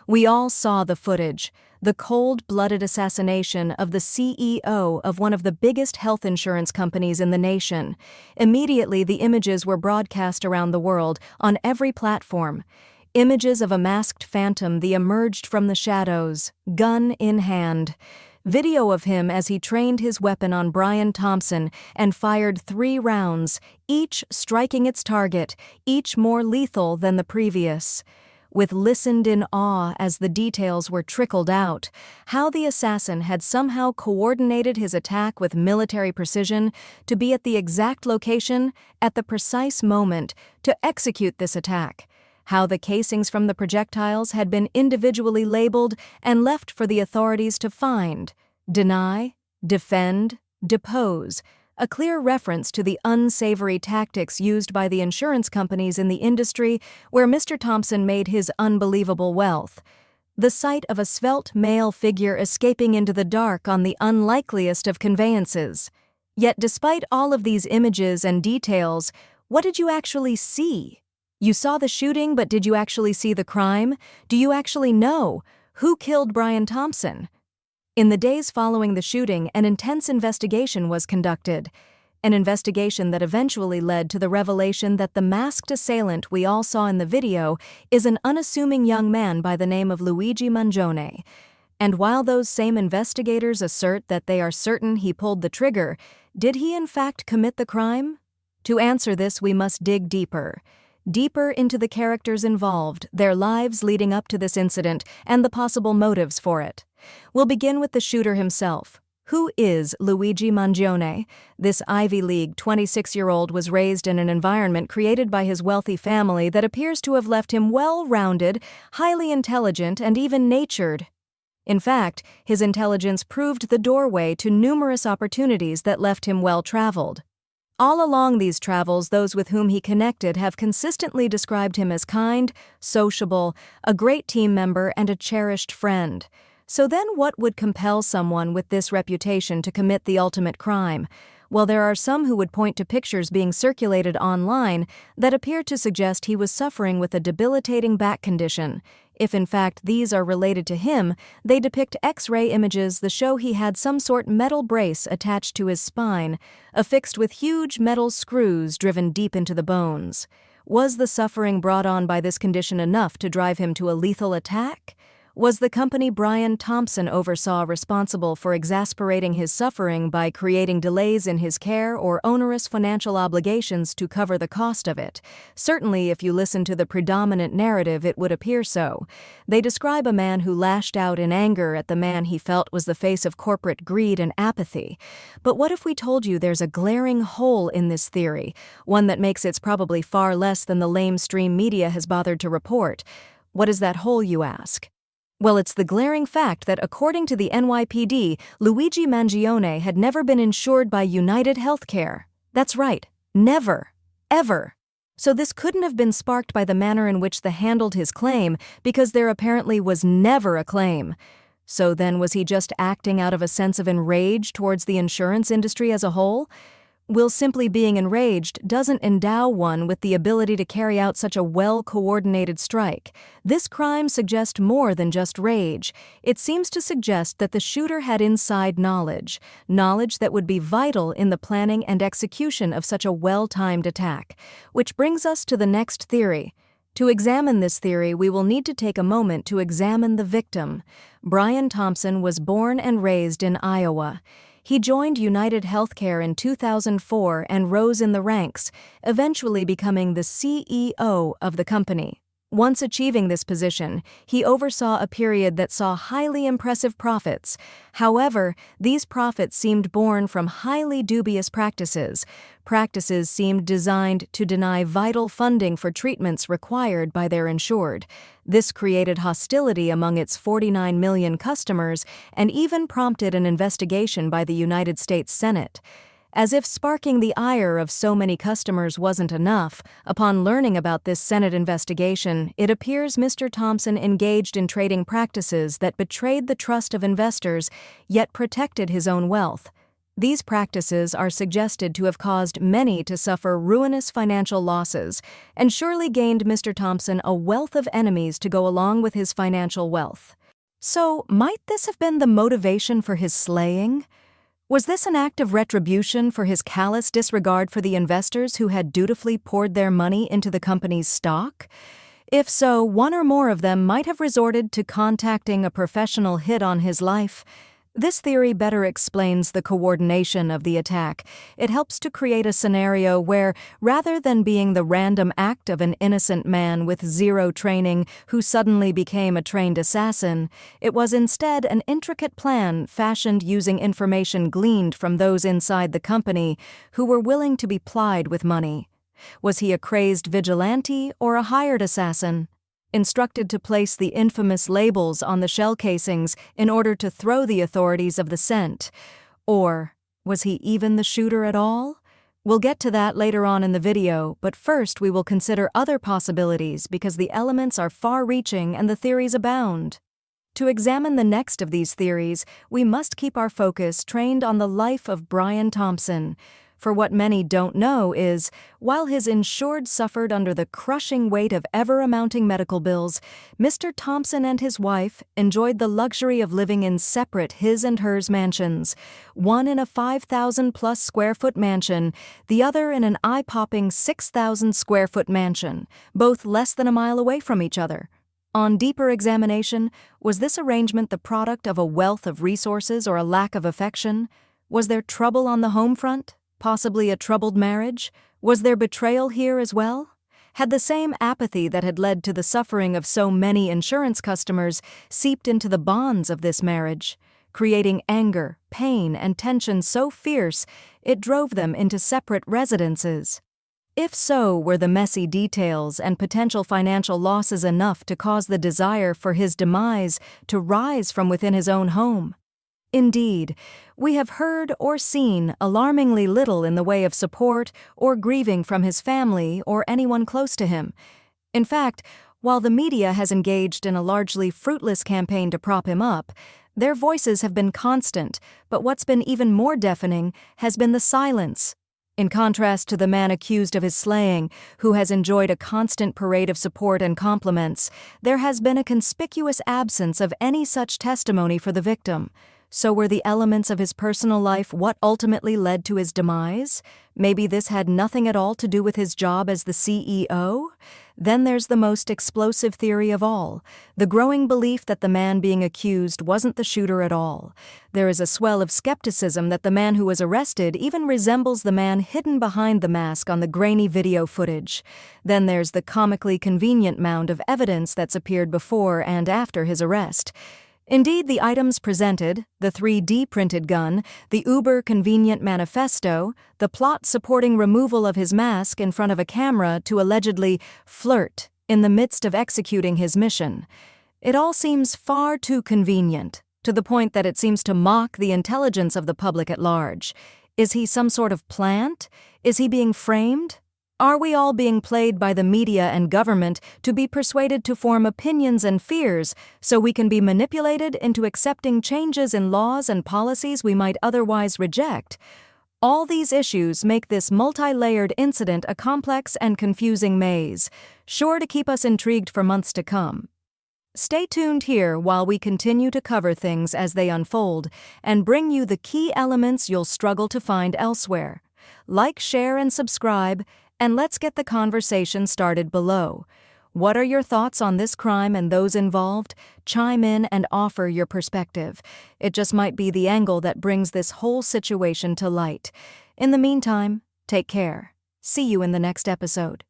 We all saw the footage, the cold-blooded assassination of the CEO of one of the biggest health insurance companies in the nation. Immediately, the images were broadcast around the world, on every platform. Images of a masked phantom that emerged from the shadows, gun in hand. Video of him as he trained his weapon on Brian Thompson and fired 3 rounds, each striking its target, each more lethal than the previous. With listened in awe as the details were trickled out, how the assassin had somehow coordinated his attack with military precision to be at the exact location, at the precise moment, to execute this attack. How the casings from the projectiles had been individually labeled and left for the authorities to find, deny, defend, depose, a clear reference to the unsavory tactics used by the insurance companies in the industry where Mr. Thompson made his unbelievable wealth. The sight of a svelte male figure escaping into the dark on the unlikeliest of conveyances. Yet despite all of these images and details, what did you actually see? You saw the shooting, but did you actually see the crime? Do you actually know who killed Brian Thompson? In the days following the shooting, an intense investigation was conducted. An investigation that eventually led to the revelation that the masked assailant we all saw in the video is an unassuming young man by the name of Luigi Manone. And while those same investigators assert that they are certain he pulled the trigger, did he in fact commit the crime? To answer this, we must dig deeper. Deeper into the characters involved, their lives leading up to this incident, and the possible motives for it. We'll begin with the shooter himself. Who is Luigi Manone? This Ivy League 26-year-old was raised in an environment created by his wealthy family that appears to have left him well-rounded, highly intelligent, and even natured. In fact, his intelligence proved the doorway to numerous opportunities that left him well-traveled. All along these travels, those with whom he connected have consistently described him as kind, sociable, a great team member, and a cherished friend. So then what would compel someone with this reputation to commit the ultimate crime? Well, there are some who would point to pictures being circulated online that appear to suggest he was suffering with a debilitating back condition. If in fact these are related to him, they depict X-ray images that show he had some sort metal brace attached to his spine, affixed with huge metal screws driven deep into the bones. Was the suffering brought on by this condition enough to drive him to a lethal attack? Was the company Brian Thompson oversaw responsible for exasperating his suffering by creating delays in his care or onerous financial obligations to cover the cost of it? Certainly, if you listen to the predominant narrative, it would appear so. They describe a man who lashed out in anger at the man he felt was the face of corporate greed and apathy. But what if we told you there's a glaring hole in this theory, one that makes it probably far less than the lamestream media has bothered to report? What is that hole, you ask? Well, it's the glaring fact that according to the NYPD, Luigi Manone had never been insured by United Healthcare. That's right, never, ever. So this couldn't have been sparked by the manner in which they handled his claim, because there apparently was never a claim. So then was he just acting out of a sense of enrage towards the insurance industry as a whole? Will simply being enraged doesn't endow one with the ability to carry out such a well-coordinated strike. This crime suggests more than just rage. It seems to suggest that the shooter had inside knowledge that would be vital in the planning and execution of such a well-timed attack. Which brings us to the next theory. To examine this theory, we will need to take a moment to examine the victim. Brian Thompson was born and raised in Iowa. He joined United Healthcare in 2004 and rose in the ranks, eventually becoming the CEO of the company. Once achieving this position, he oversaw a period that saw highly impressive profits. However, these profits seemed born from highly dubious practices. Practices seemed designed to deny vital funding for treatments required by their insured. This created hostility among its 49 million customers and even prompted an investigation by the United States Senate. As if sparking the ire of so many customers wasn't enough, upon learning about this Senate investigation, it appears Mr. Thompson engaged in trading practices that betrayed the trust of investors, yet protected his own wealth. These practices are suggested to have caused many to suffer ruinous financial losses and surely gained Mr. Thompson a wealth of enemies to go along with his financial wealth. So, might this have been the motivation for his slaying? Was this an act of retribution for his callous disregard for the investors who had dutifully poured their money into the company's stock? If so, one or more of them might have resorted to contacting a professional hit on his life. This theory better explains the coordination of the attack. It helps to create a scenario where, rather than being the random act of an innocent man with zero training who suddenly became a trained assassin, it was instead an intricate plan fashioned using information gleaned from those inside the company who were willing to be plied with money. Was he a crazed vigilante or a hired assassin? Instructed to place the infamous labels on the shell casings in order to throw the authorities of the scent? Or was he even the shooter at all? We'll get to that later on in the video, but first we will consider other possibilities because the elements are far-reaching and the theories abound. To examine the next of these theories, we must keep our focus trained on the life of Brian Thompson. For what many don't know is, while his insured suffered under the crushing weight of ever-amounting medical bills, Mr. Thompson and his wife enjoyed the luxury of living in separate his and hers mansions, one in a 5,000-plus square foot mansion, the other in an eye-popping 6,000-square-foot mansion, both less than a mile away from each other. On deeper examination, was this arrangement the product of a wealth of resources or a lack of affection? Was there trouble on the home front? Possibly a troubled marriage? Was there betrayal here as well? Had the same apathy that had led to the suffering of so many insurance customers seeped into the bonds of this marriage, creating anger, pain, and tension so fierce it drove them into separate residences? If so, were the messy details and potential financial losses enough to cause the desire for his demise to rise from within his own home? Indeed, we have heard or seen alarmingly little in the way of support or grieving from his family or anyone close to him. In fact, while the media has engaged in a largely fruitless campaign to prop him up, their voices have been constant, but what's been even more deafening has been the silence. In contrast to the man accused of his slaying, who has enjoyed a constant parade of support and compliments, there has been a conspicuous absence of any such testimony for the victim. So were the elements of his personal life what ultimately led to his demise? Maybe this had nothing at all to do with his job as the CEO? Then there's the most explosive theory of all, the growing belief that the man being accused wasn't the shooter at all. There is a swell of skepticism that the man who was arrested even resembles the man hidden behind the mask on the grainy video footage. Then there's the comically convenient mound of evidence that's appeared before and after his arrest. Indeed, the items presented, the 3D printed gun, the uber-convenient manifesto, the plot supporting removal of his mask in front of a camera to allegedly flirt in the midst of executing his mission. It all seems far too convenient, to the point that it seems to mock the intelligence of the public at large. Is he some sort of plant? Is he being framed? Are we all being played by the media and government to be persuaded to form opinions and fears so we can be manipulated into accepting changes in laws and policies we might otherwise reject? All these issues make this multi-layered incident a complex and confusing maze, sure to keep us intrigued for months to come. Stay tuned here while we continue to cover things as they unfold and bring you the key elements you'll struggle to find elsewhere. Like, share, and subscribe, and let's get the conversation started below. What are your thoughts on this crime and those involved? Chime in and offer your perspective. It just might be the angle that brings this whole situation to light. In the meantime, take care. See you in the next episode.